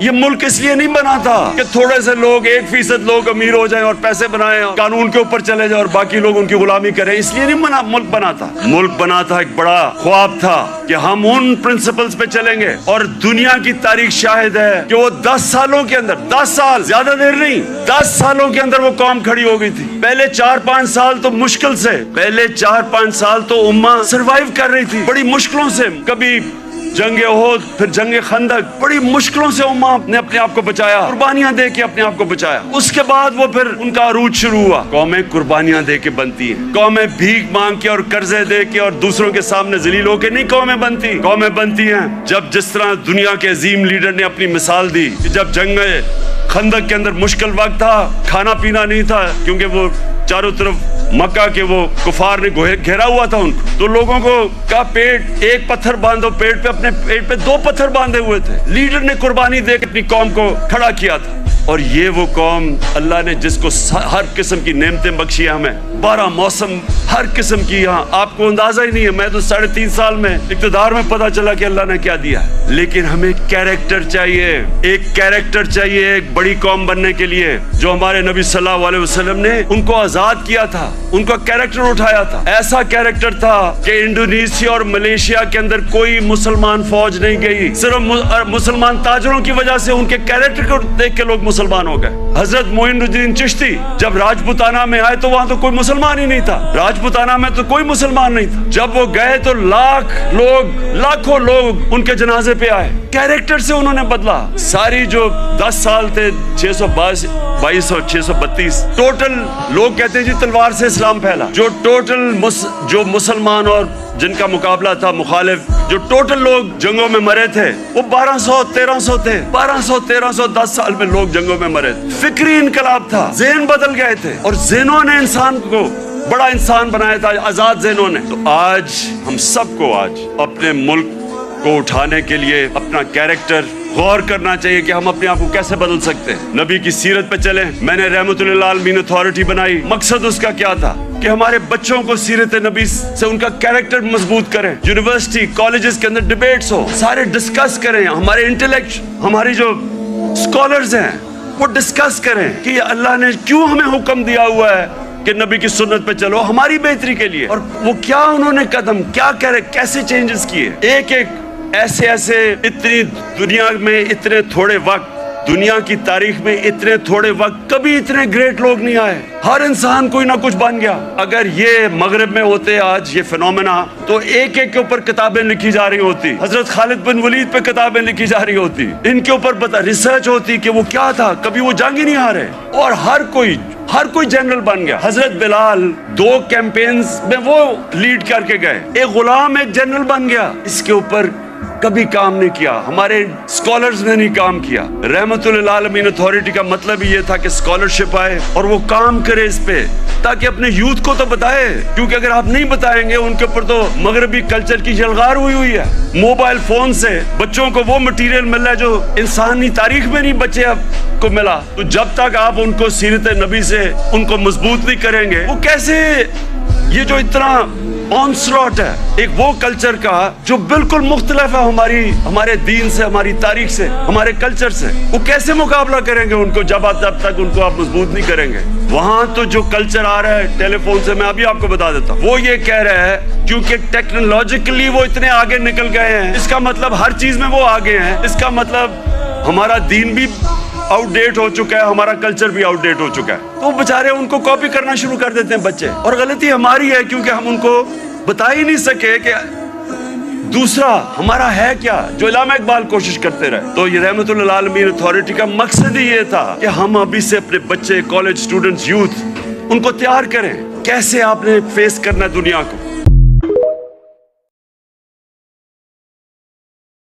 یہ ملک اس لیے نہیں بنا تھا کہ تھوڑے سے لوگ 1% لوگ امیر ہو جائیں اور پیسے بنائیں اور قانون کے اوپر چلے جائیں اور باقی لوگ ان کی غلامی کریں. اس لیے نہیں ملک بنا تھا. ملک بنا تھا، ایک بڑا خواب تھا کہ ہم ان پرنسپلز پہ چلیں گے. اور دنیا کی تاریخ شاہد ہے کہ وہ 10 سالوں کے اندر، 10 سال زیادہ دیر نہیں، 10 سالوں کے اندر وہ قوم کھڑی ہو گئی تھی. پہلے 4-5 سال تو مشکل سے، پہلے 4-5 سال تو امہ سروائیو کر رہی تھی بڑی مشکلوں سے. کبھی جنگ احد، پھر جنگ خندق، بڑی مشکلوں سے امہ نے اپنے آپ کو بچایا، قربانیاں دے کے اپنے آپ کو بچایا. اس کے بعد وہ پھر ان کا عروج شروع ہوا. قومیں قربانیاں دے کے بنتی ہیں، قومیں بھیک مانگ کے اور قرضے دے کے اور دوسروں کے سامنے ذلیل ہو کے نہیں قومیں بنتی. قومیں بنتی ہیں جب، جس طرح دنیا کے عظیم لیڈر نے اپنی مثال دی کہ جب جنگ خندق کے اندر مشکل وقت تھا، کھانا پینا نہیں تھا کیونکہ وہ چاروں طرف مکہ کے وہ کفار نے گھیرا ہوا تھا ان کو، تو لوگوں کو کہا پیٹ ایک پتھر باندھو، پیٹ پہ، اپنے پیٹ پہ 2 پتھر باندھے ہوئے تھے. لیڈر نے قربانی دے کے اپنی قوم کو کھڑا کیا تھا. اور یہ وہ قوم اللہ نے جس کو ہر قسم کی نعمتیں بخشی ہیں، ہمیں 12 موسم ہر قسم کی. یہاں آپ کو اندازہ ہی نہیں ہے، میں تو 3.5 سال میں اقتدار میں پتا چلا کہ اللہ نے کیا دیا ہے. لیکن ہمیں کیریکٹر چاہیے، ایک کیریکٹر چاہیے ایک بڑی قوم بننے کے لیے. جو ہمارے نبی صلی اللہ علیہ وسلم نے ان کو آزاد کیا تھا، ان کا کیریکٹر اٹھایا تھا. ایسا کیریکٹر تھا کہ انڈونیشیا اور ملیشیا کے اندر کوئی مسلمان فوج نہیں گئی، صرف مسلمان تاجروں کی وجہ سے ان کے کیریکٹر کو دیکھ کے لوگ مسلمان ہو گئے. حضرت معین الدین چشتی جب راجپوتانہ میں آئے تو وہاں تو کوئی مسلمان ہی نہیں تھا، راجپوتانہ میں تو کوئی مسلمان نہیں تھا. جب وہ گئے تو لاکھوں لوگ ان کے جنازے پہ آئے. کیریکٹر سے انہوں نے بدلا. ساری جو 10 سال تھے، 622 اور 632 ٹوٹل، لوگ کہتے ہیں جی تلوار سے اسلام پھیلا. جو ٹوٹل جو مسلمان اور جن کا مقابلہ تھا مخالف، جو ٹوٹل لوگ جنگوں میں مرے تھے وہ 1200-1300 تھے. 1200-1300 10 سال میں لوگ جنگوں میں مرے تھے. فکری انقلاب تھا، ذہن بدل گئے تھے اور ذہنوں نے انسان کو بڑا انسان بنایا تھا، آزاد ذہنوں نے. تو آج ہم سب کو آج اپنے ملک کو اٹھانے کے لیے اپنا کیریکٹر غور کرنا چاہیے کہ ہم اپنے آپ کو کیسے بدل سکتے ہیں. نبی کی سیرت پہ چلیں. میں نے رحمت للعالمین اتھارٹی بنائی. مقصد اس کا کیا تھا کہ ہمارے بچوں کو سیرت نبی سے ان کا کیریکٹر مضبوط کریں. یونیورسٹی کالجز کے اندر ڈیبیٹس ہو، سارے ڈسکس کریں. ہمارے انٹلیکٹ، ہماری جو اسکالرز ہیں وہ ڈسکس کریں کہ اللہ نے کیوں ہمیں حکم دیا ہوا ہے کہ نبی کی سنت پہ چلو ہماری بہتری کے لیے، اور وہ کیا انہوں نے قدم کیا کرے، کیسے چینجز کیے. ایک ایسے اتنی دنیا میں اتنے تھوڑے وقت، دنیا کی تاریخ میں اتنے تھوڑے وقت کبھی اتنے گریٹ لوگ نہیں آئے. ہر انسان کوئی نہ کچھ بن گیا. اگر یہ مغرب میں ہوتے آج یہ فینومینا، تو ایک کے اوپر کتابیں لکھی جا رہی ہوتی. حضرت خالد بن ولید پہ کتابیں لکھی جا رہی ہوتی، ان کے اوپر ریسرچ ہوتی کہ وہ کیا تھا، کبھی وہ جنگ ہی نہیں ہارے، اور ہر کوئی جنرل بن گیا. حضرت بلال 2 کیمپینز میں وہ لیڈ کر کے گئے. ایک غلام ایک جنرل بن گیا. اس کے اوپر کبھی کام نہیں کیا، ہمارے اسکالرز نے نہیں کام کیا. رحمت للعالمین اتھارٹی کا مطلب یہ تھا کہ اسکالرشپ آئے اور وہ کام کرے اس پہ، تاکہ اپنے یوتھ کو تو بتائے. کیونکہ اگر آپ نہیں بتائیں گے، ان کے اوپر تو مغربی کلچر کی جلغار ہوئی ہے. موبائل فون سے بچوں کو وہ مٹیریل مل رہا ہے جو انسانی تاریخ میں نہیں بچے اب کو ملا. تو جب تک آپ ان کو سیرت نبی سے ان کو مضبوط نہیں کریں گے، وہ کیسے، یہ جو اتنا آنسلاٹ ہے ایک وہ کلچر کا جو بالکل مختلف ہے ہمارے دین سے، ہماری تاریخ سے، ہمارے کلچر سے، وہ کیسے مقابلہ کریں گے ان کو جب تک ان کو آپ مضبوط نہیں کریں گے. وہاں تو جو کلچر آ رہا ہے ٹیلی فون سے، میں ابھی آپ کو بتا دیتا ہوں، وہ یہ کہہ رہا ہے کیونکہ ٹیکنالوجیکلی وہ اتنے آگے نکل گئے ہیں، اس کا مطلب ہر چیز میں وہ آگے ہیں. اس کا مطلب ہمارا دین بھی آؤٹ ڈیٹ ہو چکا ہے، ہمارا کلچر بھی آؤٹ ڈیٹ ہو چکا ہے. تو بیچارے ان کو کاپی کرنا شروع کر دیتے ہیں بچے، اور غلطی ہماری ہے کیونکہ ہم ان کو بتا ہی نہیں سکے کہ دوسرا ہمارا ہے کیا، جو علامہ اقبال کوشش کرتے رہے. تو یہ رحمت للعالمین اتھارٹی کا مقصد ہی یہ تھا کہ ہم ابھی سے اپنے بچے، کالج اسٹوڈنٹس، یوتھ، ان کو تیار کریں کیسے آپ نے فیس کرنا ہے دنیا کو.